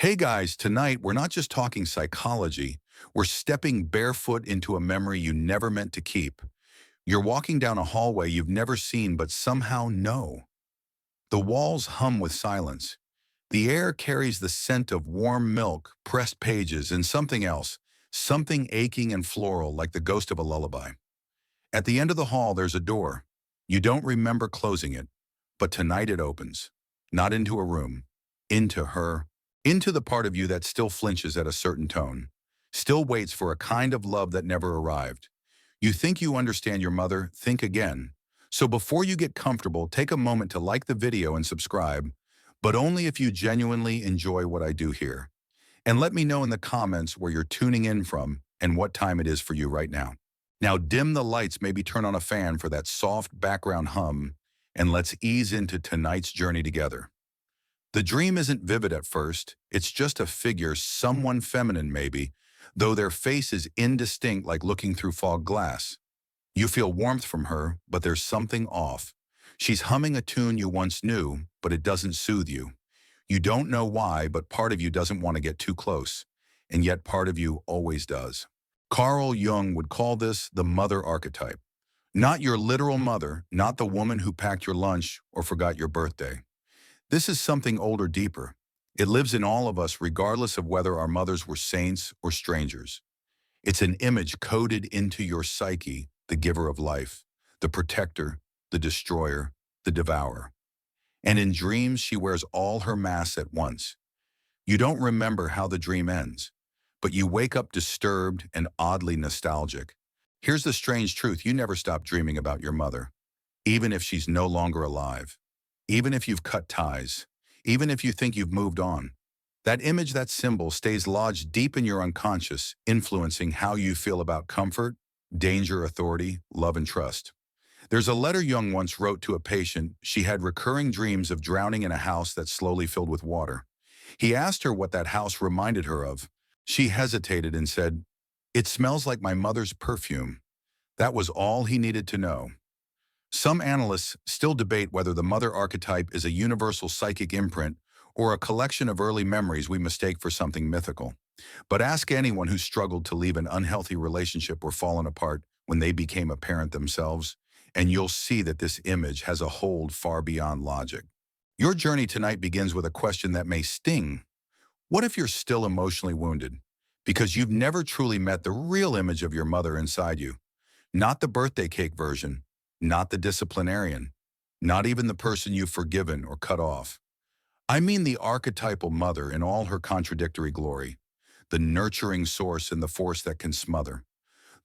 Hey guys, tonight we're not just talking psychology, we're stepping barefoot into a memory you never meant to keep. You're walking down a hallway you've never seen but somehow know. The walls hum with silence. The air carries the scent of warm milk, pressed pages, and something else, something aching and floral like the ghost of a lullaby. At the end of the hall there's a door. You don't remember closing it, but tonight it opens. Not into a room, into her, into the part of you that still flinches at a certain tone, still waits for a kind of love that never arrived. You think you understand your mother, think again. So before you get comfortable, take a moment to like the video and subscribe, but only if you genuinely enjoy what I do here. And let me know in the comments where you're tuning in from and what time it is for you right now. Now dim the lights, maybe turn on a fan for that soft background hum, and let's ease into tonight's journey together. The dream isn't vivid at first, it's just a figure, someone feminine maybe, though their face is indistinct like looking through fog glass. You feel warmth from her, but there's something off. She's humming a tune you once knew, but it doesn't soothe you. You don't know why, but part of you doesn't want to get too close, and yet part of you always does. Carl Jung would call this the mother archetype. Not your literal mother, not the woman who packed your lunch or forgot your birthday. This is something older, deeper. It lives in all of us regardless of whether our mothers were saints or strangers. It's an image coded into your psyche, the giver of life, the protector, the destroyer, the devourer. And in dreams, she wears all her masks at once. You don't remember how the dream ends, but you wake up disturbed and oddly nostalgic. Here's the strange truth: you never stop dreaming about your mother, even if she's no longer alive, even if you've cut ties, even if you think you've moved on. That image, that symbol, stays lodged deep in your unconscious, influencing how you feel about comfort, danger, authority, love, and trust. There's a letter Jung once wrote to a patient. She had recurring dreams of drowning in a house that slowly filled with water. He asked her what that house reminded her of. She hesitated and said, "It smells like my mother's perfume." That was all he needed to know. Some analysts still debate whether the mother archetype is a universal psychic imprint or a collection of early memories we mistake for something mythical. But ask anyone who struggled to leave an unhealthy relationship or fallen apart when they became a parent themselves, and you'll see that this image has a hold far beyond logic. Your journey tonight begins with a question that may sting. What if you're still emotionally wounded? Because you've never truly met the real image of your mother inside you. Not the birthday cake version, not the disciplinarian, not even the person you've forgiven or cut off. I mean the archetypal mother in all her contradictory glory, the nurturing source and the force that can smother,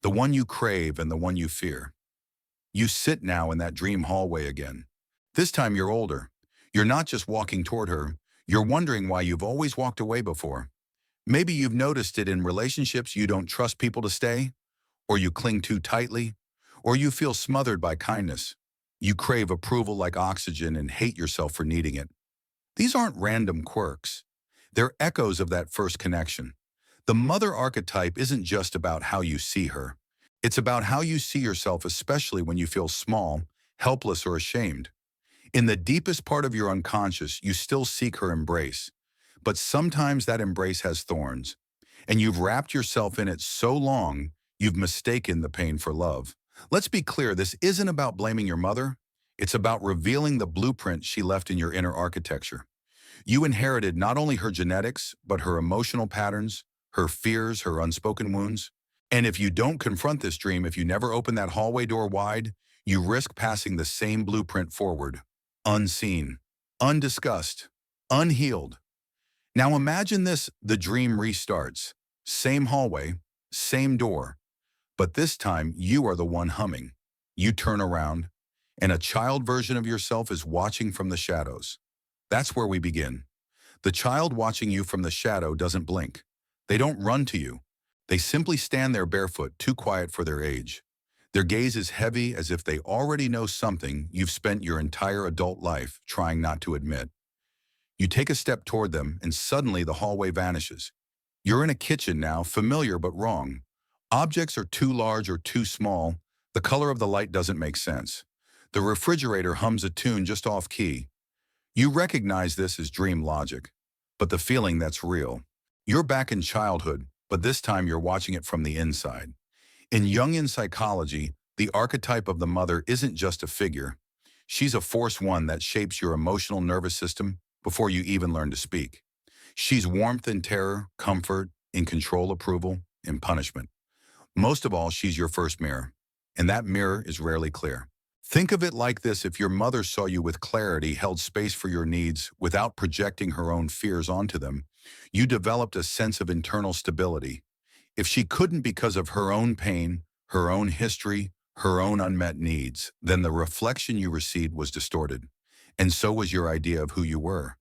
the one you crave and the one you fear. You sit now in that dream hallway again. This time you're older. You're not just walking toward her, you're wondering why you've always walked away before. Maybe you've noticed it in relationships. You don't trust people to stay, or you cling too tightly, or you feel smothered by kindness. You crave approval like oxygen and hate yourself for needing it. These aren't random quirks. They're echoes of that first connection. The mother archetype isn't just about how you see her. It's about how you see yourself, especially when you feel small, helpless, or ashamed. In the deepest part of your unconscious, you still seek her embrace. But sometimes that embrace has thorns, and you've wrapped yourself in it so long, you've mistaken the pain for love. Let's be clear, this isn't about blaming your mother. It's about revealing the blueprint she left in your inner architecture. You inherited not only her genetics, but her emotional patterns, her fears, her unspoken wounds. And if you don't confront this dream, if you never open that hallway door wide, you risk passing the same blueprint forward, unseen, undiscussed, unhealed. Now imagine this: the dream restarts. Same hallway, same door, but this time you are the one humming. You turn around, and a child version of yourself is watching from the shadows. That's where we begin. The child watching you from the shadow doesn't blink. They don't run to you. They simply stand there barefoot, too quiet for their age. Their gaze is heavy, as if they already know something you've spent your entire adult life trying not to admit. You take a step toward them, and suddenly the hallway vanishes. You're in a kitchen now, familiar but wrong. Objects are too large or too small. The color of the light doesn't make sense. The refrigerator hums a tune just off key. You recognize this as dream logic. but the feeling that's real. You're back in childhood, but this time you're watching it from the inside. In Jungian psychology, the archetype of the mother isn't just a figure. She's a force one that shapes your emotional nervous system before you even learn to speak. She's warmth and terror, comfort, in control approval, and punishment. Most of all, she's your first mirror, and that mirror is rarely clear. Think of it like this: if your mother saw you with clarity, held space for your needs without projecting her own fears onto them, you developed a sense of internal stability. If she couldn't because of her own pain, her own history, her own unmet needs, then the reflection you received was distorted. And so was your idea of who you were.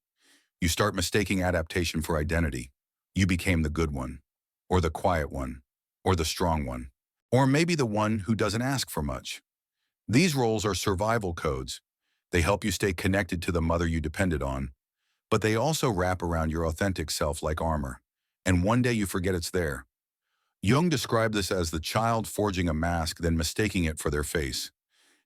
You start mistaking adaptation for identity. You became the good one, or the quiet one, or the strong one, or maybe the one who doesn't ask for much. These roles are survival codes. They help you stay connected to the mother you depended on, but they also wrap around your authentic self like armor. And one day you forget it's there. Jung described this as the child forging a mask, then mistaking it for their face.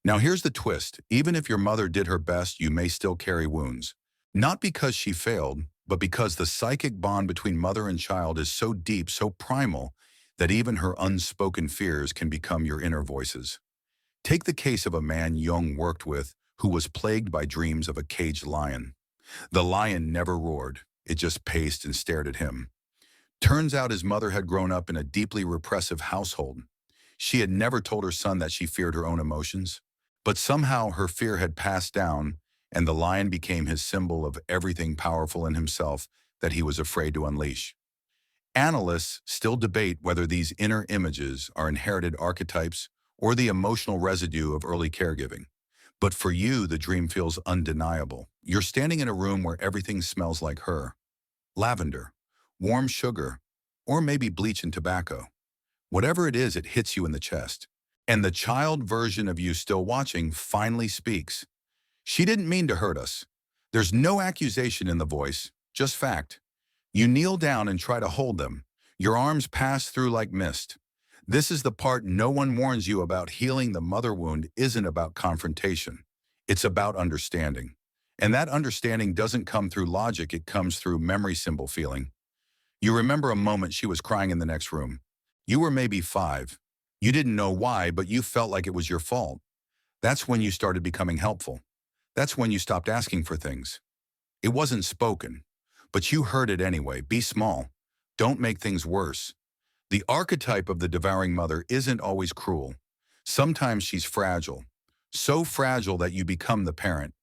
Now here's the twist: even if your mother did her best, you may still carry wounds. Not because she failed, but because the psychic bond between mother and child is so deep, so primal, that even her unspoken fears can become your inner voices. Take the case of a man Jung worked with who was plagued by dreams of a caged lion. The lion never roared, it just paced and stared at him. Turns out his mother had grown up in a deeply repressive household. She had never told her son that she feared her own emotions, but somehow her fear had passed down, and the lion became his symbol of everything powerful in himself that he was afraid to unleash. Analysts still debate whether these inner images are inherited archetypes or the emotional residue of early caregiving. But for you, the dream feels undeniable. You're standing in a room where everything smells like her. Lavender, warm sugar, or maybe bleach and tobacco. Whatever it is, it hits you in the chest. And the child version of you still watching finally speaks. She didn't mean to hurt us. There's no accusation in the voice, just fact. You kneel down and try to hold them. Your arms pass through like mist. This is the part no one warns you about. Healing the mother wound isn't about confrontation. It's about understanding. And that understanding doesn't come through logic, it comes through memory symbol feeling. You remember a moment she was crying in the next room. You were maybe 5. You didn't know why, but you felt like it was your fault. That's when you started becoming helpful. That's when you stopped asking for things. It wasn't spoken, but you heard it anyway. Be small. Don't make things worse. The archetype of the devouring mother isn't always cruel. Sometimes she's fragile. So fragile that you become the parent.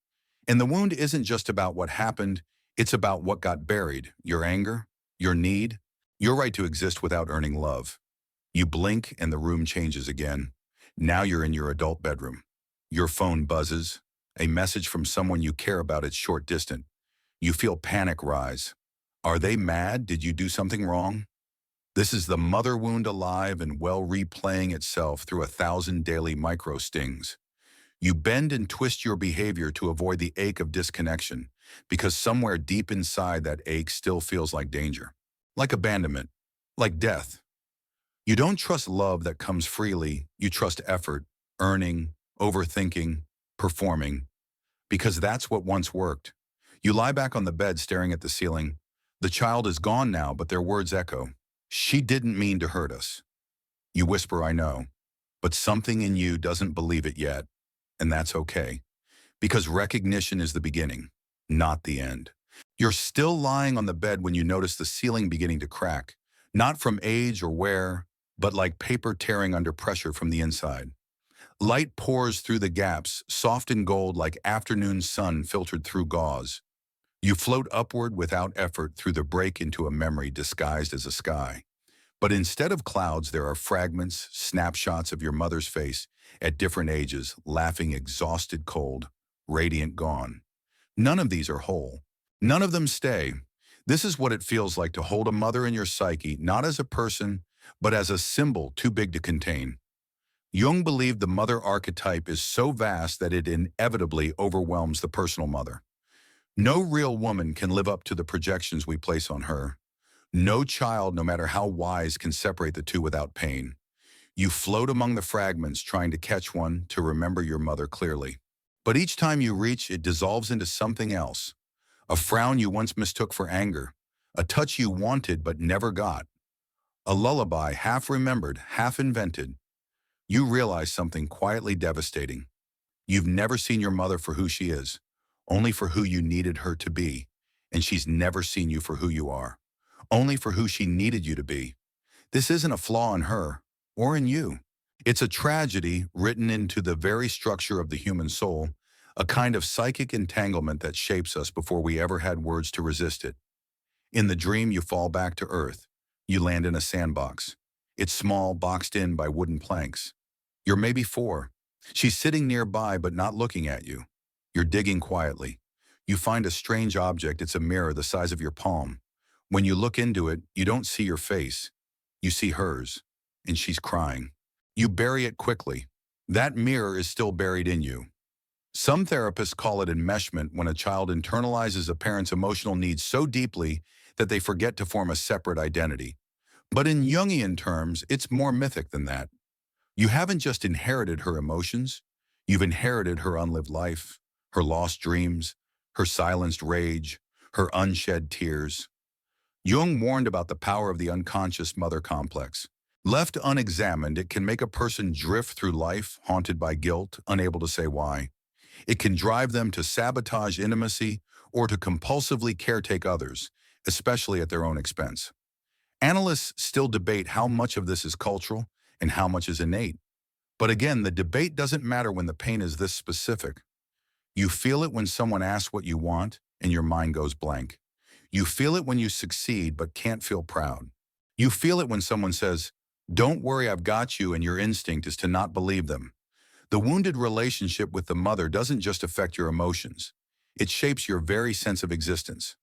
And the wound isn't just about what happened, it's about what got buried. Your anger, your need, your right to exist without earning love. You blink and the room changes again. Now you're in your adult bedroom. Your phone buzzes. A message from someone you care about is short distant. You feel panic rise. Are they mad? Did you do something wrong? This is the mother wound alive and well, replaying itself through 1,000 daily micro stings. You bend and twist your behavior to avoid the ache of disconnection, because somewhere deep inside that ache still feels like danger, like abandonment, like death. You don't trust love that comes freely, you trust effort, earning, overthinking, performing, because that's what once worked. You lie back on the bed staring at the ceiling. The child is gone now, but their words echo. She didn't mean to hurt us. You whisper, I know, but something in you doesn't believe it yet, and that's okay, because recognition is the beginning, not the end. You're still lying on the bed when you notice the ceiling beginning to crack, not from age or wear, but like paper tearing under pressure from the inside. Light pours through the gaps, soft and gold like afternoon sun filtered through gauze. You float upward without effort through the break into a memory disguised as a sky. But instead of clouds, there are fragments, snapshots of your mother's face at different ages, laughing, exhausted, cold, radiant, gone. None of these are whole. None of them stay. This is what it feels like to hold a mother in your psyche, not as a person, but as a symbol too big to contain. Jung believed the mother archetype is so vast that it inevitably overwhelms the personal mother. No real woman can live up to the projections we place on her. No child, no matter how wise, can separate the two without pain. You float among the fragments trying to catch one, to remember your mother clearly. But each time you reach, it dissolves into something else. A frown you once mistook for anger, a touch you wanted but never got, a lullaby half remembered, half invented. You realize something quietly devastating. You've never seen your mother for who she is, only for who you needed her to be, and she's never seen you for who you are, only for who she needed you to be. This isn't a flaw in her or in you. It's a tragedy written into the very structure of the human soul, a kind of psychic entanglement that shapes us before we ever had words to resist it. In the dream, you fall back to earth. You land in a sandbox. It's small, boxed in by wooden planks. You're maybe 4. She's sitting nearby but not looking at you. You're digging quietly. You find a strange object. It's a mirror the size of your palm. When you look into it, you don't see your face. You see hers, and she's crying. You bury it quickly. That mirror is still buried in you. Some therapists call it enmeshment, when a child internalizes a parent's emotional needs so deeply that they forget to form a separate identity. But in Jungian terms, it's more mythic than that. You haven't just inherited her emotions, you've inherited her unlived life, her lost dreams, her silenced rage, her unshed tears. Jung warned about the power of the unconscious mother complex. Left unexamined, it can make a person drift through life, haunted by guilt, unable to say why. It can drive them to sabotage intimacy or to compulsively caretake others, especially at their own expense. Analysts still debate how much of this is cultural and how much is innate. But again, the debate doesn't matter when the pain is this specific. You feel it when someone asks what you want and your mind goes blank. You feel it when you succeed but can't feel proud. You feel it when someone says, "Don't worry, I've got you," and your instinct is to not believe them. The wounded relationship with the mother doesn't just affect your emotions. It shapes your very sense of existence.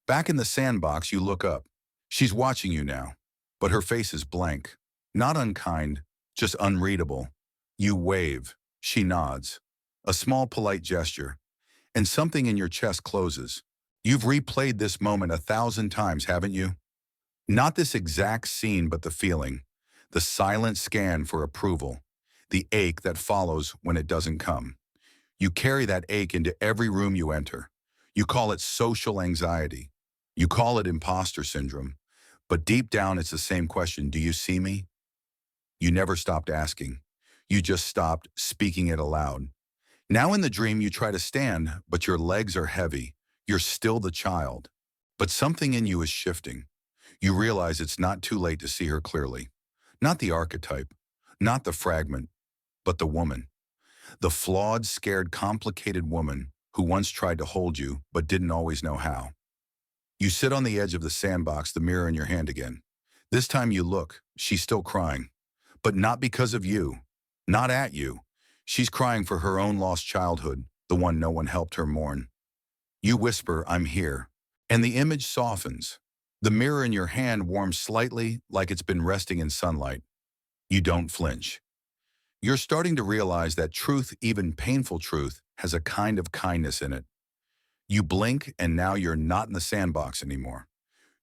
Back in the sandbox, you look up. She's watching you now, but her face is blank. Not unkind, just unreadable. You wave. She nods. A small polite gesture. And something in your chest closes. You've replayed this moment 1,000 times, haven't you? Not this exact scene, but the feeling. The silent scan for approval. The ache that follows when it doesn't come. You carry that ache into every room you enter. You call it social anxiety. You call it imposter syndrome. But deep down, it's the same question. Do you see me? You never stopped asking. You just stopped speaking it aloud. Now in the dream, you try to stand, but your legs are heavy. You're still the child. But something in you is shifting. You realize it's not too late to see her clearly. Not the archetype, not the fragment, but the woman. The flawed, scared, complicated woman who once tried to hold you but didn't always know how. You sit on the edge of the sandbox, the mirror in your hand again. This time you look. She's still crying. But not because of you. Not at you. She's crying for her own lost childhood, the one no one helped her mourn. You whisper, "I'm here." And the image softens. The mirror in your hand warms slightly, like it's been resting in sunlight. You don't flinch. You're starting to realize that truth, even painful truth, has a kind of kindness in it. You blink, and now you're not in the sandbox anymore.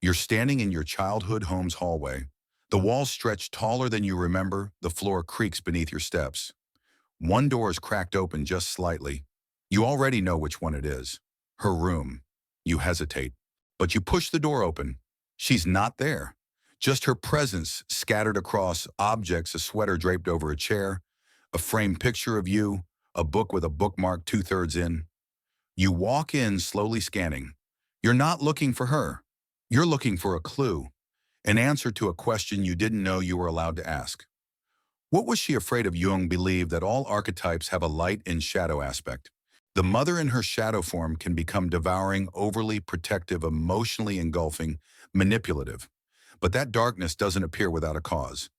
You're standing in your childhood home's hallway. The walls stretch taller than you remember. The floor creaks beneath your steps. One door is cracked open just slightly. You already know which one it is. Her room. You hesitate. But you push the door open. She's not there. Just her presence scattered across objects, a sweater draped over a chair, a framed picture of you, a book with a bookmark 2/3 in. You walk in, slowly scanning. You're not looking for her. You're looking for a clue, an answer to a question you didn't know you were allowed to ask. What was she afraid of? Jung believed that all archetypes have a light and shadow aspect. The mother in her shadow form can become devouring, overly protective, emotionally engulfing, manipulative. But that darkness doesn't appear without a cause.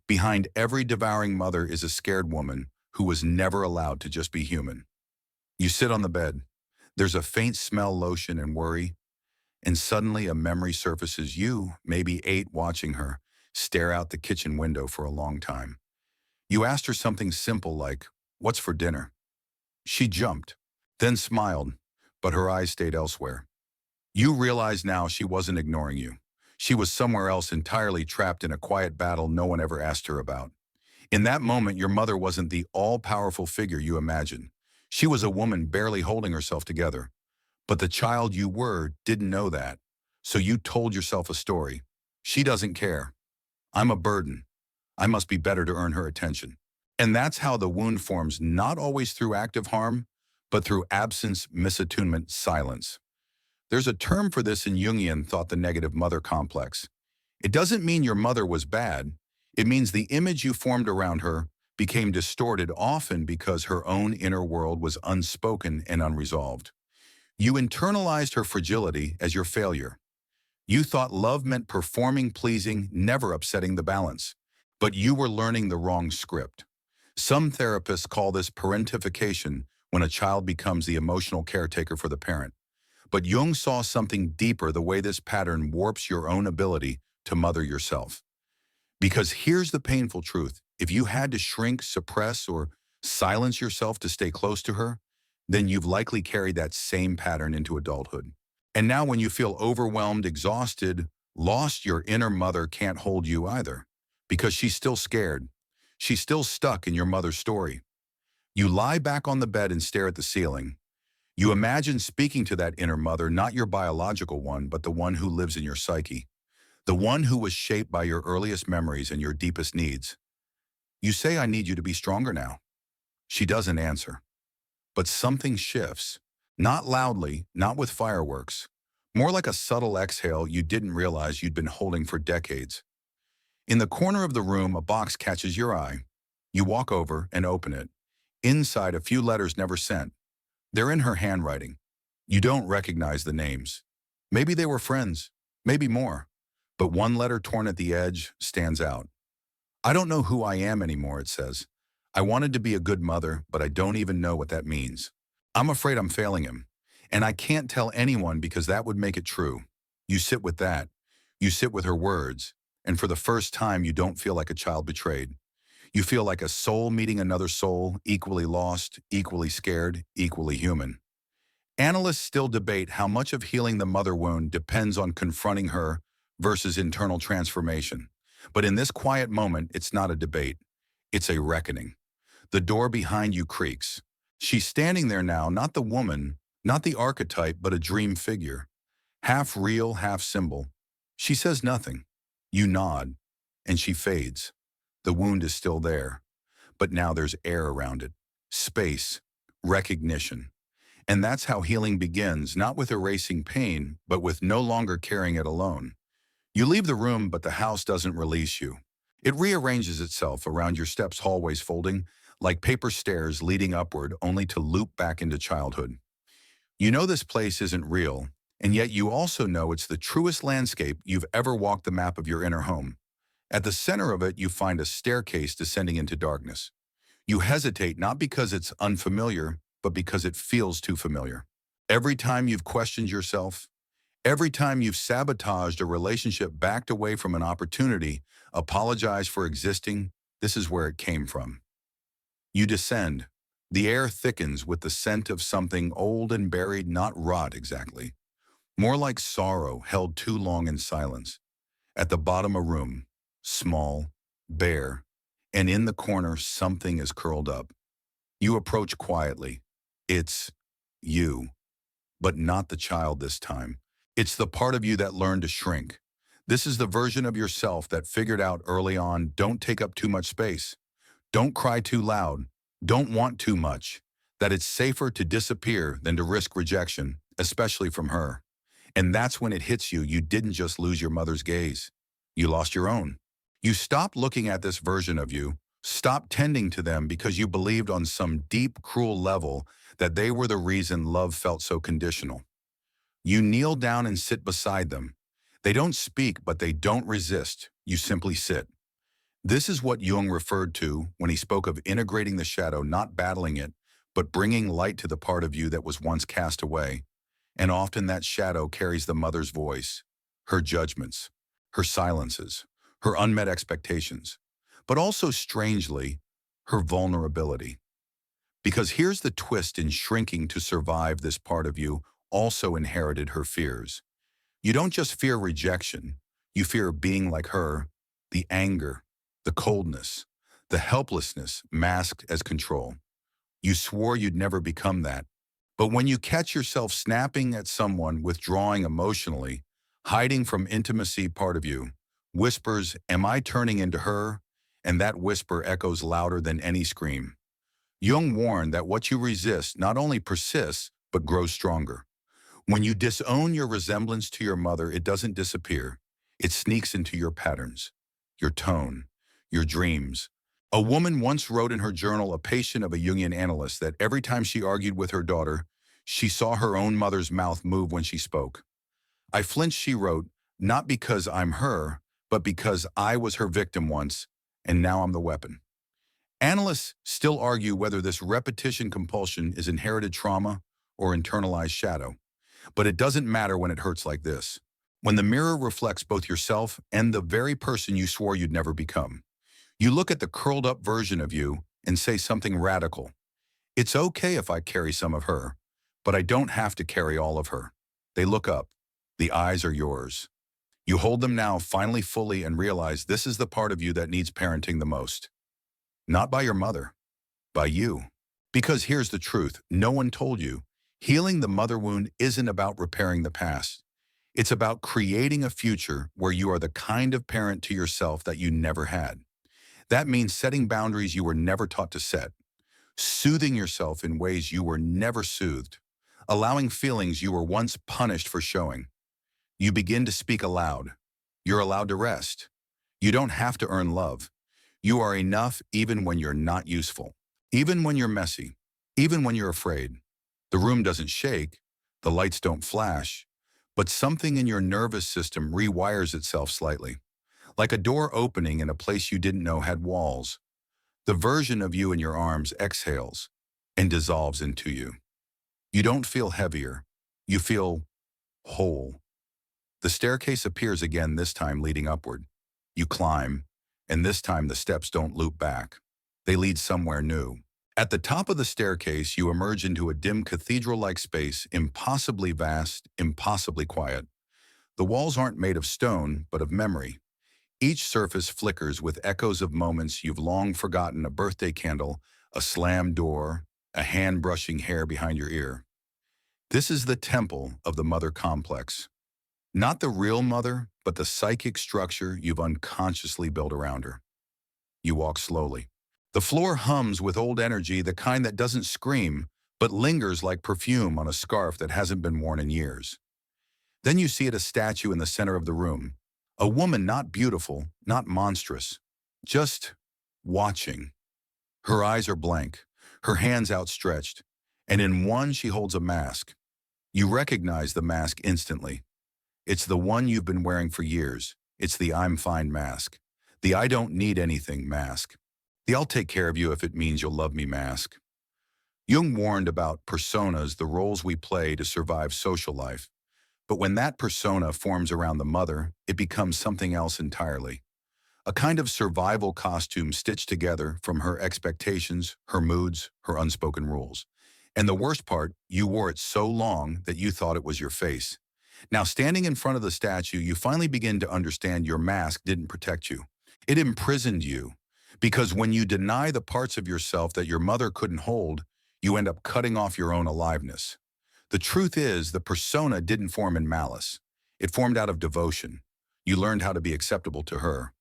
Behind every devouring mother is a scared woman who was never allowed to just be human. You sit on the bed. There's a faint smell, lotion, and worry. And suddenly a memory surfaces. You, maybe 8, watching her, stare out the kitchen window for a long time. You asked her something simple like, "What's for dinner?" She jumped, then smiled, but her eyes stayed elsewhere. You realize now she wasn't ignoring you. She was somewhere else, entirely trapped in a quiet battle no one ever asked her about. In that moment, your mother wasn't the all-powerful figure you imagined. She was a woman barely holding herself together. But the child you were didn't know that. So you told yourself a story. She doesn't care. I'm a burden. I must be better to earn her attention. And that's how the wound forms, not always through active harm, but through absence, misattunement, silence. There's a term for this in Jungian thought, the negative mother complex. It doesn't mean your mother was bad. It means the image you formed around her became distorted, often because her own inner world was unspoken and unresolved. You internalized her fragility as your failure. You thought love meant performing, pleasing, never upsetting the balance. But you were learning the wrong script. Some therapists call this parentification, when a child becomes the emotional caretaker for the parent. But Jung saw something deeper, the way this pattern warps your own ability to mother yourself. Because here's the painful truth. If you had to shrink, suppress, or silence yourself to stay close to her, then you've likely carried that same pattern into adulthood. And now when you feel overwhelmed, exhausted, lost, your inner mother can't hold you either. Because she's still scared. She's still stuck in your mother's story. You lie back on the bed and stare at the ceiling. You imagine speaking to that inner mother, not your biological one, but the one who lives in your psyche. The one who was shaped by your earliest memories and your deepest needs. You say, I need you to be stronger now. She doesn't answer. But something shifts. Not loudly, not with fireworks. More like a subtle exhale you didn't realize you'd been holding for decades. In the corner of the room, a box catches your eye. You walk over and open it. Inside, a few letters never sent. They're in her handwriting. You don't recognize the names. Maybe they were friends, maybe more. But one letter torn at the edge stands out. I don't know who I am anymore, it says. I wanted to be a good mother, but I don't even know what that means. I'm afraid I'm failing him. And I can't tell anyone because that would make it true. You sit with that. You sit with her words. And for the first time, you don't feel like a child betrayed. You feel like a soul meeting another soul, equally lost, equally scared, equally human. Analysts still debate how much of healing the mother wound depends on confronting her versus internal transformation. But in this quiet moment, it's not a debate. It's a reckoning. The door behind you creaks. She's standing there now, not the woman, not the archetype, but a dream figure. Half real, half symbol. She says nothing. You nod, and she fades. The wound is still there, but now there's air around it. Space, recognition. And that's how healing begins, not with erasing pain, but with no longer carrying it alone. You leave the room, but the house doesn't release you. It rearranges itself around your steps, hallways folding, like paper stairs leading upward, only to loop back into childhood. You know this place isn't real, and yet you also know it's the truest landscape you've ever walked, the map of your inner home. At the center of it, you find a staircase descending into darkness. You hesitate not because it's unfamiliar, but because it feels too familiar. Every time you've questioned yourself, every time you've sabotaged a relationship, backed away from an opportunity, apologized for existing, this is where it came from. You descend. The air thickens with the scent of something old and buried, not rot exactly. More like sorrow held too long in silence. At the bottom, a room, small, bare, and in the corner, something is curled up. You approach quietly. It's you, but not the child this time. It's the part of you that learned to shrink. This is the version of yourself that figured out early on, don't take up too much space. Don't cry too loud. Don't want too much. That it's safer to disappear than to risk rejection, especially from her. And that's when it hits you, you didn't just lose your mother's gaze. You lost your own. You stopped looking at this version of you, stopped tending to them because you believed on some deep, cruel level that they were the reason love felt so conditional. You kneel down and sit beside them. They don't speak, but they don't resist. You simply sit. This is what Jung referred to when he spoke of integrating the shadow, not battling it, but bringing light to the part of you that was once cast away. And often that shadow carries the mother's voice, her judgments, her silences, her unmet expectations, but also, strangely, her vulnerability. Because here's the twist: in shrinking to survive, this part of you also inherited her fears. You don't just fear rejection, you fear being like her, the anger, the coldness, the helplessness masked as control. You swore you'd never become that. But when you catch yourself snapping at someone, withdrawing emotionally, Hiding from intimacy part of you whispers, "Am I turning into her?" And that whisper echoes louder than any scream. Jung warned that what you resist not only persists, but grows stronger. When you disown your resemblance to your mother, it doesn't disappear. It sneaks into your patterns, your tone, your dreams. A woman once wrote in her journal, a patient of a Jungian analyst, that every time she argued with her daughter, she saw her own mother's mouth move when she spoke. "I flinched," she wrote, "not because I'm her, but because I was her victim once, and now I'm the weapon." Analysts still argue whether this repetition compulsion is inherited trauma or internalized shadow. But it doesn't matter when it hurts like this. When the mirror reflects both yourself and the very person you swore you'd never become. You look at the curled up version of you and say something radical. "It's okay if I carry some of her, but I don't have to carry all of her." They look up. The eyes are yours. You hold them now, finally fully, and realize this is the part of you that needs parenting the most. Not by your mother, by you. Because here's the truth, no one told you. Healing the mother wound isn't about repairing the past. It's about creating a future where you are the kind of parent to yourself that you never had. That means setting boundaries you were never taught to set, soothing yourself in ways you were never soothed, allowing feelings you were once punished for showing. You begin to speak aloud. You're allowed to rest. You don't have to earn love. You are enough even when you're not useful, even when you're messy, even when you're afraid. The room doesn't shake, the lights don't flash, but something in your nervous system rewires itself slightly, like a door opening in a place you didn't know had walls. The version of you in your arms exhales and dissolves into you. You don't feel heavier. You feel whole. The staircase appears again, this time leading upward. You climb, and this time the steps don't loop back. They lead somewhere new. At the top of the staircase, you emerge into a dim cathedral-like space, impossibly vast, impossibly quiet. The walls aren't made of stone, but of memory. Each surface flickers with echoes of moments you've long forgotten: a birthday candle, a slammed door, a hand brushing hair behind your ear. This is the temple of the mother complex. Not the real mother, but the psychic structure you've unconsciously built around her. You walk slowly. The floor hums with old energy, the kind that doesn't scream, but lingers like perfume on a scarf that hasn't been worn in years. Then you see it, a statue in the center of the room. A woman, not beautiful, not monstrous, just watching. Her eyes are blank, her hands outstretched, and in one she holds a mask. You recognize the mask instantly. It's the one you've been wearing for years. It's the "I'm fine" mask. The "I don't need anything" mask. The "I'll take care of you if it means you'll love me" mask. Jung warned about personas, the roles we play to survive social life. But when that persona forms around the mother, it becomes something else entirely. A kind of survival costume stitched together from her expectations, her moods, her unspoken rules. And the worst part, you wore it so long that you thought it was your face. Now, standing in front of the statue, you finally begin to understand your mask didn't protect you. It imprisoned you. Because when you deny the parts of yourself that your mother couldn't hold, you end up cutting off your own aliveness. The truth is, the persona didn't form in malice. It formed out of devotion. You learned how to be acceptable to her.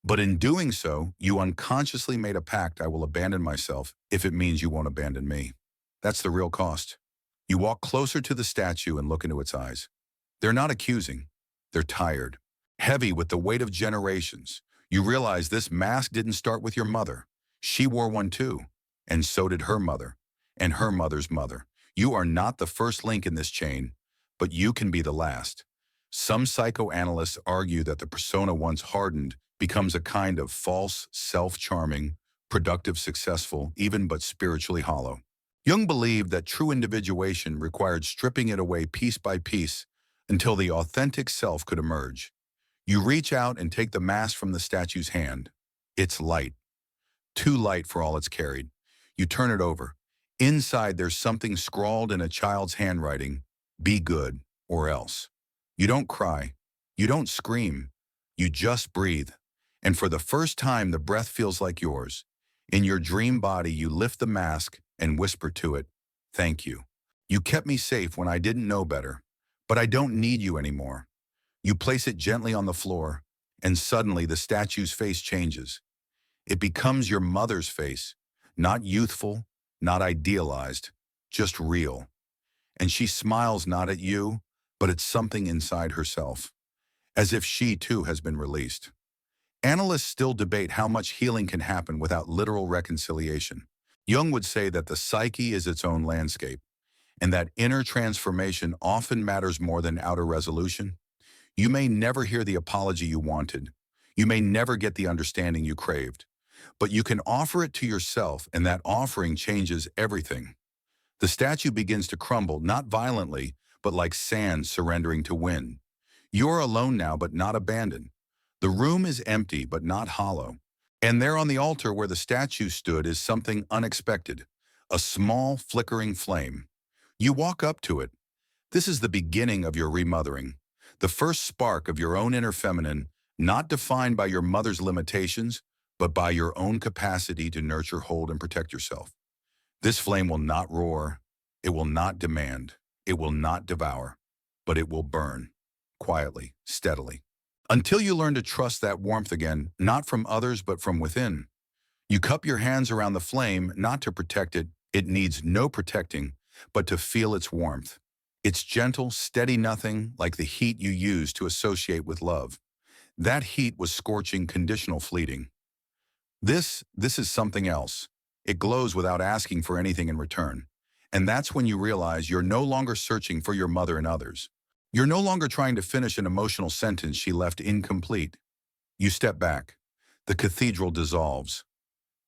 But in doing so, you unconsciously made a pact: "I will abandon myself if it means you won't abandon me." That's the real cost. You walk closer to the statue and look into its eyes. They're not accusing. They're tired, heavy with the weight of generations. You realize this mask didn't start with your mother. She wore one too, and so did her mother, and her mother's mother. You are not the first link in this chain, but you can be the last. Some psychoanalysts argue that the persona, once hardened, becomes a kind of false, self-charming, productive, successful, even but spiritually hollow. Jung believed that true individuation required stripping it away piece by piece until the authentic self could emerge. You reach out and take the mask from the statue's hand. It's light, too light for all it's carried. You turn it over. Inside, there's something scrawled in a child's handwriting: "Be good, or else." You don't cry. You don't scream. You just breathe. And for the first time, the breath feels like yours. In your dream body, you lift the mask and whisper to it, "Thank you. You kept me safe when I didn't know better. But I don't need you anymore." You place it gently on the floor, and suddenly the statue's face changes. It becomes your mother's face, not youthful, not idealized, just real. And she smiles not at you, but at something inside herself, as if she too has been released. Analysts still debate how much healing can happen without literal reconciliation. Jung would say that the psyche is its own landscape, and that inner transformation often matters more than outer resolution. You may never hear the apology you wanted. You may never get the understanding you craved. But you can offer it to yourself, and that offering changes everything. The statue begins to crumble, not violently, but like sand surrendering to wind. You're alone now, but not abandoned. The room is empty, but not hollow. And there on the altar where the statue stood is something unexpected, a small, flickering flame. You walk up to it. This is the beginning of your remothering, the first spark of your own inner feminine, not defined by your mother's limitations, but by your own capacity to nurture, hold, and protect yourself. This flame will not roar, it will not demand, it will not devour, but it will burn, quietly, steadily, until you learn to trust that warmth again, not from others, but from within. You cup your hands around the flame, not to protect it, it needs no protecting, but to feel its warmth. It's gentle, steady nothing like the heat you use to associate with love. That heat was scorching, conditional, fleeting. This is something else. It glows without asking for anything in return. And that's when you realize you're no longer searching for your mother in others. You're no longer trying to finish an emotional sentence she left incomplete. You step back. The cathedral dissolves.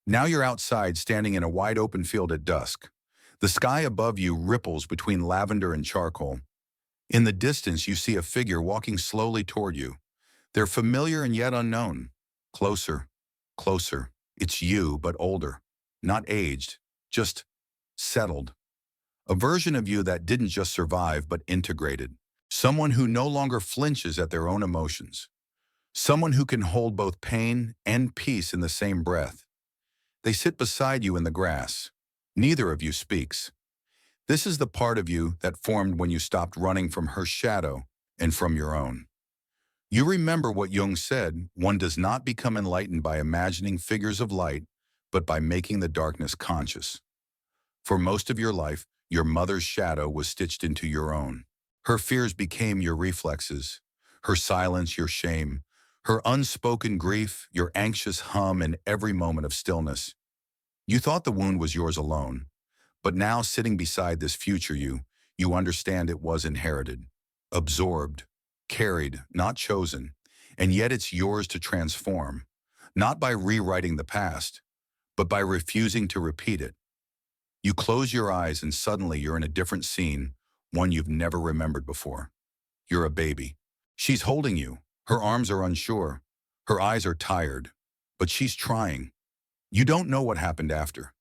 Now you're outside, standing in a wide open field at dusk. The sky above you ripples between lavender and charcoal. In the distance, you see a figure walking slowly toward you. They're familiar and yet unknown. Closer, closer. It's you, but older. Not aged, just settled. A version of you that didn't just survive, but integrated. Someone who no longer flinches at their own emotions. Someone who can hold both pain and peace in the same breath. They sit beside you in the grass. Neither of you speaks. This is the part of you that formed when you stopped running from her shadow and from your own. You remember what Jung said: one does not become enlightened by imagining figures of light, but by making the darkness conscious. For most of your life, your mother's shadow was stitched into your own. Her fears became your reflexes, her silence your shame, her unspoken grief your anxious hum in every moment of stillness. You thought the wound was yours alone, but now, sitting beside this future you understand it was inherited, absorbed, carried, not chosen, and yet it's yours to transform, not by rewriting the past, but by refusing to repeat it. You close your eyes and suddenly you're in a different scene, one you've never remembered before. You're a baby. She's holding you. Her arms are unsure. Her eyes are tired. But she's trying. You don't know what happened after.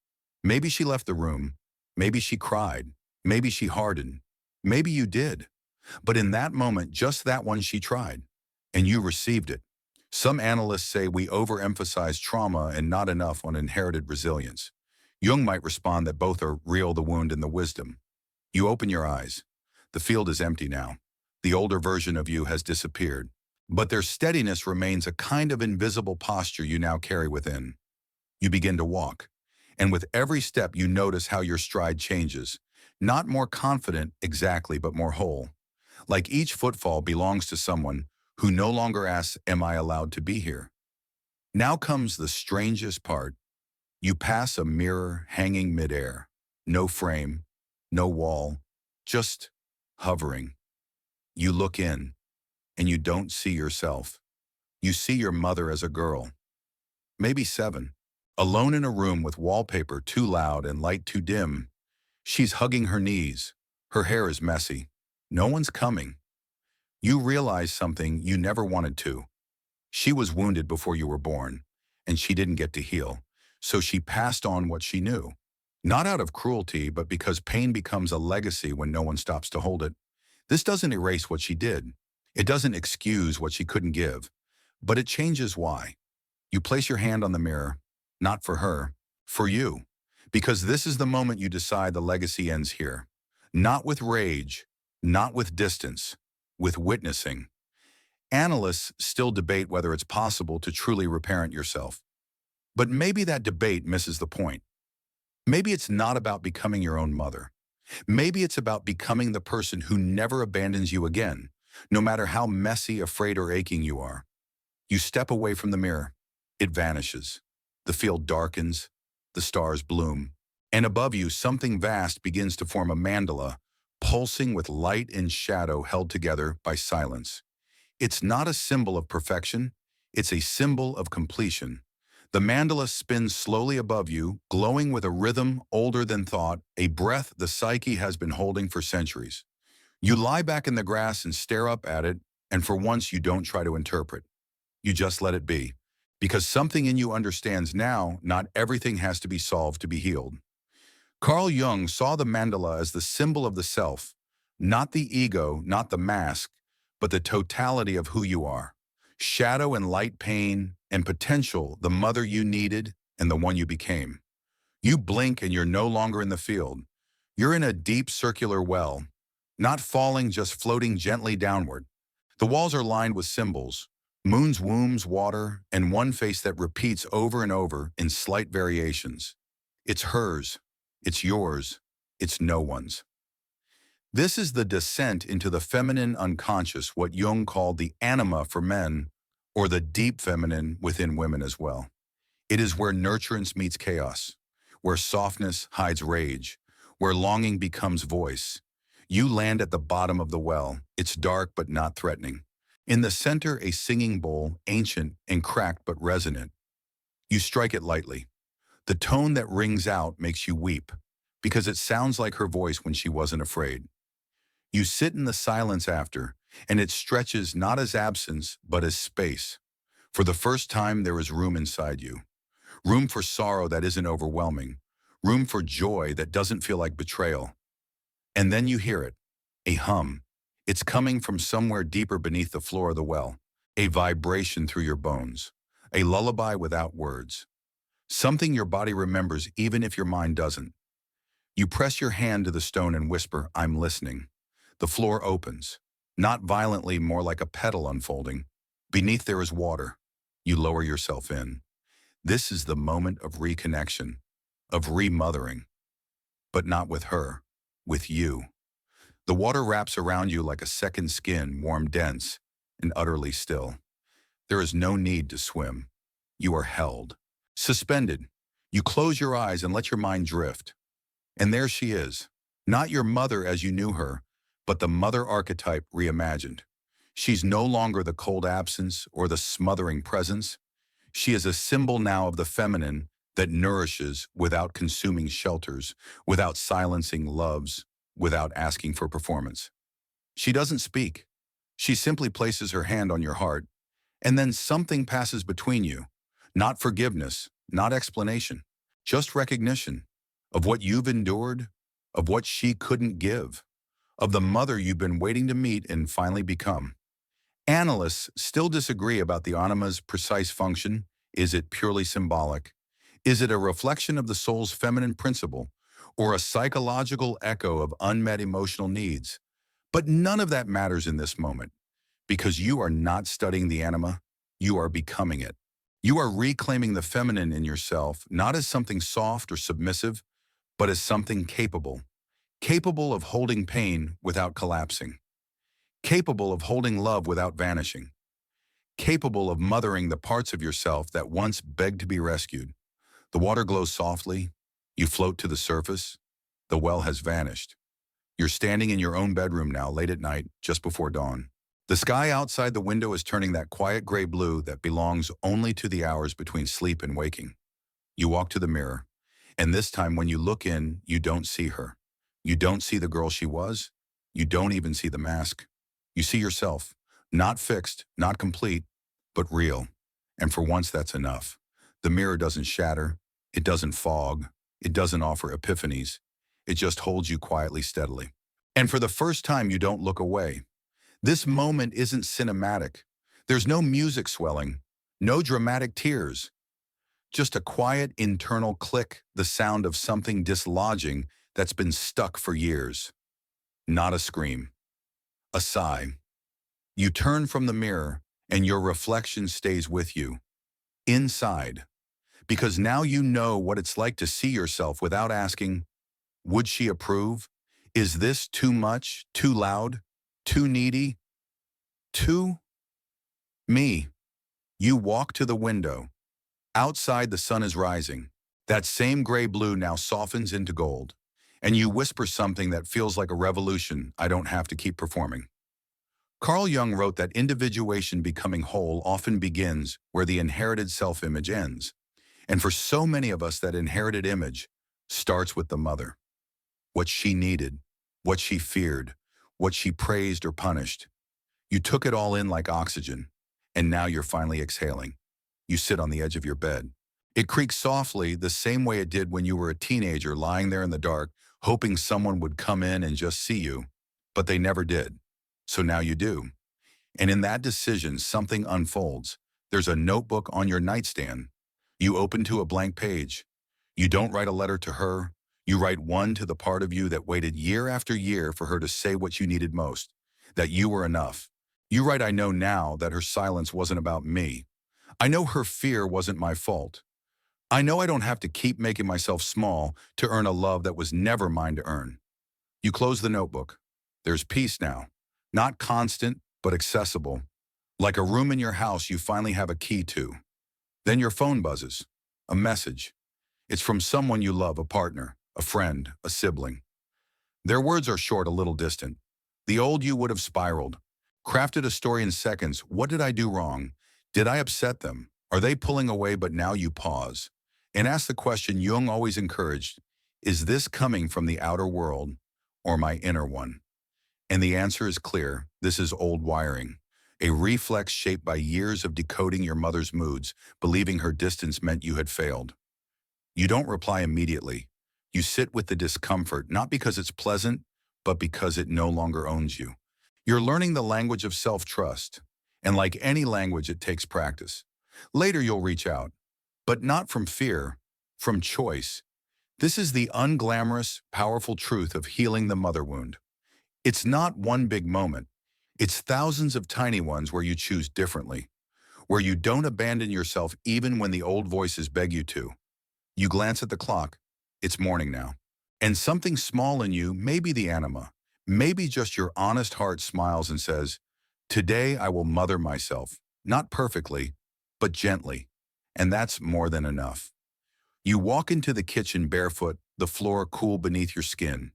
Maybe she left the room. Maybe she cried. Maybe she hardened. Maybe you did. But in that moment, just that one, she tried. And you received it. Some analysts say we overemphasize trauma and not enough on inherited resilience. Jung might respond that both are real: the wound and the wisdom. You open your eyes. The field is empty now. The older version of you has disappeared. But their steadiness remains, a kind of invisible posture you now carry within. You begin to walk. And with every step you notice how your stride changes. Not more confident exactly, but more whole. Like each footfall belongs to someone who no longer asks, "Am I allowed to be here?" Now comes the strangest part. You pass a mirror hanging midair. No frame, no wall, just hovering. You look in, and you don't see yourself. You see your mother as a girl, maybe 7, alone in a room with wallpaper too loud and light too dim. She's hugging her knees. Her hair is messy. No one's coming. You realize something you never wanted to. She was wounded before you were born, and she didn't get to heal. So she passed on what she knew. Not out of cruelty, but because pain becomes a legacy when no one stops to hold it. This doesn't erase what she did. It doesn't excuse what she couldn't give. But it changes why. You place your hand on the mirror, not for her, for you. Because this is the moment you decide the legacy ends here. Not with rage, not with distance, with witnessing. Analysts still debate whether it's possible to truly reparent yourself. But maybe that debate misses the point. Maybe it's not about becoming your own mother. Maybe it's about becoming the person who never abandons you again, no matter how messy, afraid, or aching you are. You step away from the mirror. It vanishes. The field darkens. The stars bloom. And above you, something vast begins to form a mandala, pulsing with light and shadow held together by silence. It's not a symbol of perfection. It's a symbol of completion. The mandala spins slowly above you, glowing with a rhythm older than thought, a breath the psyche has been holding for centuries. You lie back in the grass and stare up at it, and for once you don't try to interpret. You just let it be. Because something in you understands now, not everything has to be solved to be healed. Carl Jung saw the mandala as the symbol of the self, not the ego, not the mask, but the totality of who you are. Shadow and light, pain and potential, the mother you needed and the one you became. You blink and you're no longer in the field. You're in a deep circular well, not falling, just floating gently downward. The walls are lined with symbols, moons, wombs, water, and one face that repeats over and over in slight variations. It's hers, it's yours, it's no one's. This is the descent into the feminine unconscious, what Jung called the anima for men, or the deep feminine within women as well. It is where nurturance meets chaos, where softness hides rage, where longing becomes voice. You land at the bottom of the well. It's dark but not threatening. In the center, a singing bowl, ancient and cracked but resonant. You strike it lightly. The tone that rings out makes you weep, because it sounds like her voice when she wasn't afraid. You sit in the silence after, and it stretches not as absence, but as space. For the first time, there is room inside you. Room for sorrow that isn't overwhelming. Room for joy that doesn't feel like betrayal. And then you hear it, a hum. It's coming from somewhere deeper beneath the floor of the well, a vibration through your bones, a lullaby without words. Something your body remembers even if your mind doesn't. You press your hand to the stone and whisper, "I'm listening." The floor opens, not violently, more like a petal unfolding. Beneath there is water. You lower yourself in. This is the moment of reconnection, of remothering, but not with her, with you. The water wraps around you like a second skin, warm, dense, and utterly still. There is no need to swim. You are held, suspended. You close your eyes and let your mind drift. And there she is, not your mother as you knew her, but the mother archetype reimagined. She's no longer the cold absence or the smothering presence. She is a symbol now of the feminine that nourishes without consuming, shelters, without silencing, loves, without asking for performance. She doesn't speak. She simply places her hand on your heart, and then something passes between you. Not forgiveness, not explanation, just recognition of what you've endured, of what she couldn't give, of the mother you've been waiting to meet and finally become. Analysts still disagree about the anima's precise function. Is it purely symbolic? Is it a reflection of the soul's feminine principle, or a psychological echo of unmet emotional needs? But none of that matters in this moment, because you are not studying the anima, you are becoming it. You are reclaiming the feminine in yourself, not as something soft or submissive, but as something capable. Capable of holding pain without collapsing. Capable of holding love without vanishing. Capable of mothering the parts of yourself that once begged to be rescued. The water glows softly. You float to the surface. The well has vanished. You're standing in your own bedroom now, late at night, just before dawn. The sky outside the window is turning that quiet gray blue that belongs only to the hours between sleep and waking. You walk to the mirror, and this time when you look in, you don't see her. You don't see the girl she was. You don't even see the mask. You see yourself, not fixed, not complete, but real. And for once, that's enough. The mirror doesn't shatter. It doesn't fog. It doesn't offer epiphanies. It just holds you quietly, steadily. And for the first time, you don't look away. This moment isn't cinematic. There's no music swelling, no dramatic tears. Just a quiet internal click, the sound of something dislodging that's been stuck for years. Not a scream. A sigh. You turn from the mirror, and your reflection stays with you, inside. Because now you know what it's like to see yourself without asking, would she approve? Is this too much, too loud, too needy, too me? You walk to the window. Outside, the sun is rising. That same gray-blue now softens into gold. And you whisper something that feels like a revolution I don't have to keep performing. Carl Jung wrote that individuation becoming whole often begins where the inherited self-image ends. And for so many of us, that inherited image starts with the mother. What she needed, what she feared, what she praised or punished. You took it all in like oxygen, and now you're finally exhaling. You sit on the edge of your bed. It creaks softly the same way it did when you were a teenager lying there in the dark, hoping someone would come in and just see you. But they never did. So now you do. And in that decision, something unfolds. There's a notebook on your nightstand. You open to a blank page. You don't write a letter to her. You write one to the part of you that waited year after year for her to say what you needed most, that you were enough. You write, I know now that her silence wasn't about me. I know her fear wasn't my fault. I know I don't have to keep making myself small to earn a love that was never mine to earn. You close the notebook. There's peace now. Not constant, but accessible. Like a room in your house you finally have a key to. Then your phone buzzes. A message. It's from someone you love, a partner, a friend, a sibling. Their words are short, a little distant. The old you would have spiraled. Crafted a story in seconds. What did I do wrong? Did I upset them? Are they pulling away? But now you pause and ask the question Jung always encouraged, is this coming from the outer world or my inner one? And the answer is clear. This is old wiring, a reflex shaped by years of decoding your mother's moods, believing her distance meant you had failed. You don't reply immediately. You sit with the discomfort, not because it's pleasant, but because it no longer owns you. You're learning the language of self-trust, and like any language, it takes practice. Later, you'll reach out, but not from fear, from choice. This is the unglamorous, powerful truth of healing the mother wound. It's not one big moment. It's thousands of tiny ones where you choose differently, where you don't abandon yourself even when the old voices beg you to. You glance at the clock. It's morning now. And something small in you, maybe the anima, maybe just your honest heart, smiles and says, today I will mother myself, not perfectly, but gently. And that's more than enough. You walk into the kitchen barefoot, the floor cool beneath your skin.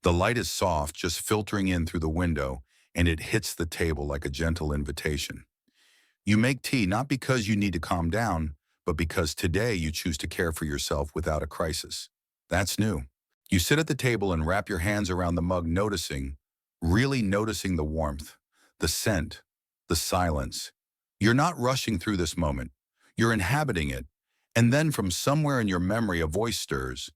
The light is soft, just filtering in through the window, and it hits the table like a gentle invitation. You make tea not because you need to calm down, but because today you choose to care for yourself without a crisis. That's new. You sit at the table and wrap your hands around the mug, noticing, really noticing the warmth, the scent, the silence. You're not rushing through this moment. You're inhabiting it. And then from somewhere in your memory, a voice stirs.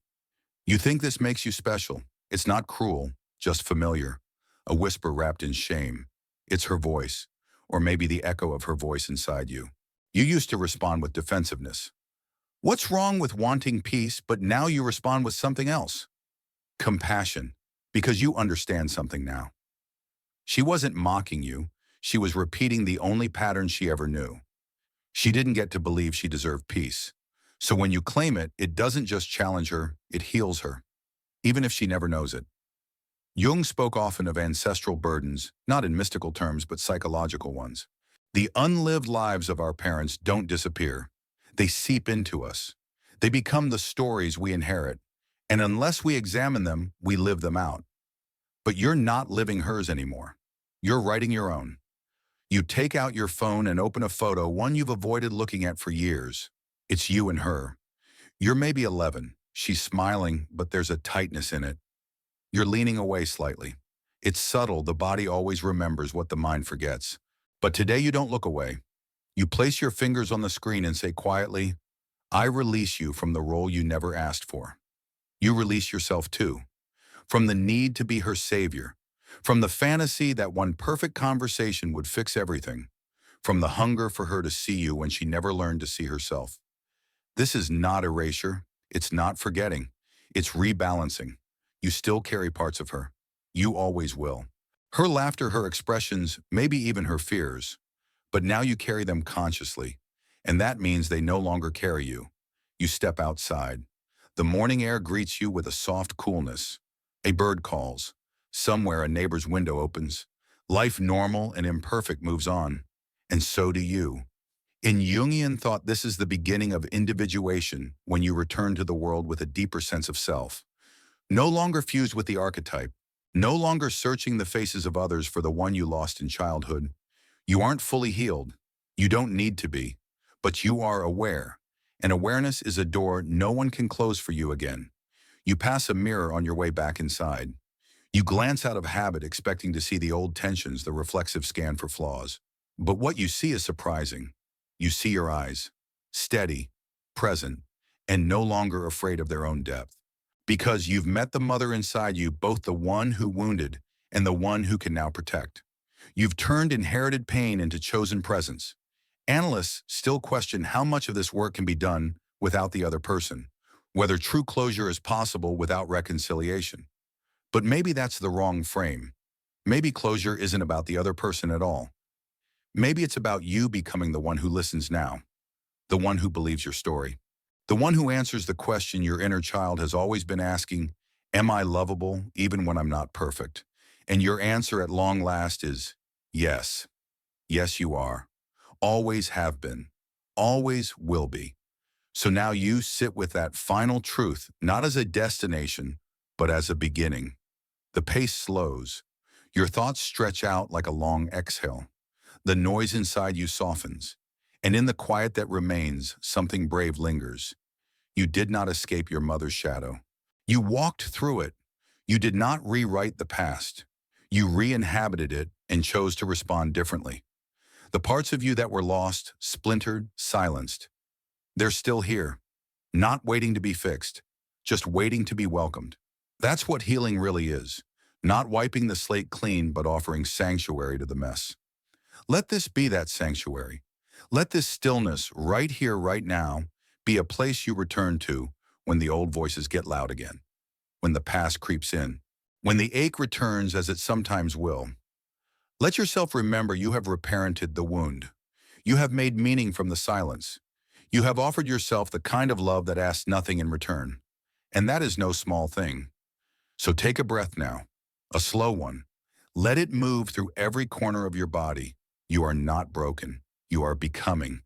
You think this makes you special. It's not cruel, just familiar. A whisper wrapped in shame. It's her voice, or maybe the echo of her voice inside you. You used to respond with defensiveness. What's wrong with wanting peace? But now you respond with something else. Compassion, because you understand something now. She wasn't mocking you. She was repeating the only pattern she ever knew. She didn't get to believe she deserved peace. So when you claim it, it doesn't just challenge her, it heals her, even if she never knows it. Jung spoke often of ancestral burdens, not in mystical terms, but psychological ones. The unlived lives of our parents don't disappear. They seep into us. They become the stories we inherit. And unless we examine them, we live them out. But you're not living hers anymore. You're writing your own. You take out your phone and open a photo, one you've avoided looking at for years. It's you and her. You're maybe 11. She's smiling, but there's a tightness in it. You're leaning away slightly. It's subtle. The body always remembers what the mind forgets. But today you don't look away. You place your fingers on the screen and say quietly, I release you from the role you never asked for. You release yourself too, from the need to be her savior, from the fantasy that one perfect conversation would fix everything, from the hunger for her to see you when she never learned to see herself. This is not erasure. It's not forgetting. It's rebalancing. You still carry parts of her. You always will. Her laughter, her expressions, maybe even her fears. But now you carry them consciously, and that means they no longer carry you. You step outside. The morning air greets you with a soft coolness. A bird calls. Somewhere a neighbor's window opens. Life normal and imperfect moves on. And so do you. In Jungian thought, this is the beginning of individuation when you return to the world with a deeper sense of self. No longer fused with the archetype. No longer searching the faces of others for the one you lost in childhood. You aren't fully healed. You don't need to be. But you are aware. And awareness is a door no one can close for you again. You pass a mirror on your way back inside. You glance out of habit expecting to see the old tensions, the reflexive scan for flaws. But what you see is surprising. You see your eyes. Steady, present, and no longer afraid of their own depth. Because you've met the mother inside you, both the one who wounded and the one who can now protect. You've turned inherited pain into chosen presence. Analysts still question how much of this work can be done without the other person, whether true closure is possible without reconciliation. But maybe that's the wrong frame. Maybe closure isn't about the other person at all. Maybe it's about you becoming the one who listens now, the one who believes your story, the one who answers the question your inner child has always been asking, am I lovable even when I'm not perfect? And your answer at long last is yes. Yes, you are. Always have been. Always will be. So now you sit with that final truth, not as a destination, but as a beginning. The pace slows. Your thoughts stretch out like a long exhale. The noise inside you softens. And in the quiet that remains, something brave lingers. You did not escape your mother's shadow. You walked through it. You did not rewrite the past. You re-inhabited it and chose to respond differently. The parts of you that were lost, splintered, silenced, they're still here, not waiting to be fixed, just waiting to be welcomed. That's what healing really is, not wiping the slate clean, but offering sanctuary to the mess. Let this be that sanctuary. Let this stillness right here, right now, be a place you return to when the old voices get loud again, when the past creeps in, when the ache returns as it sometimes will. Let yourself remember you have reparented the wound. You have made meaning from the silence. You have offered yourself the kind of love that asks nothing in return. And that is no small thing. So take a breath now, a slow one. Let it move through every corner of your body. You are not broken. You are becoming.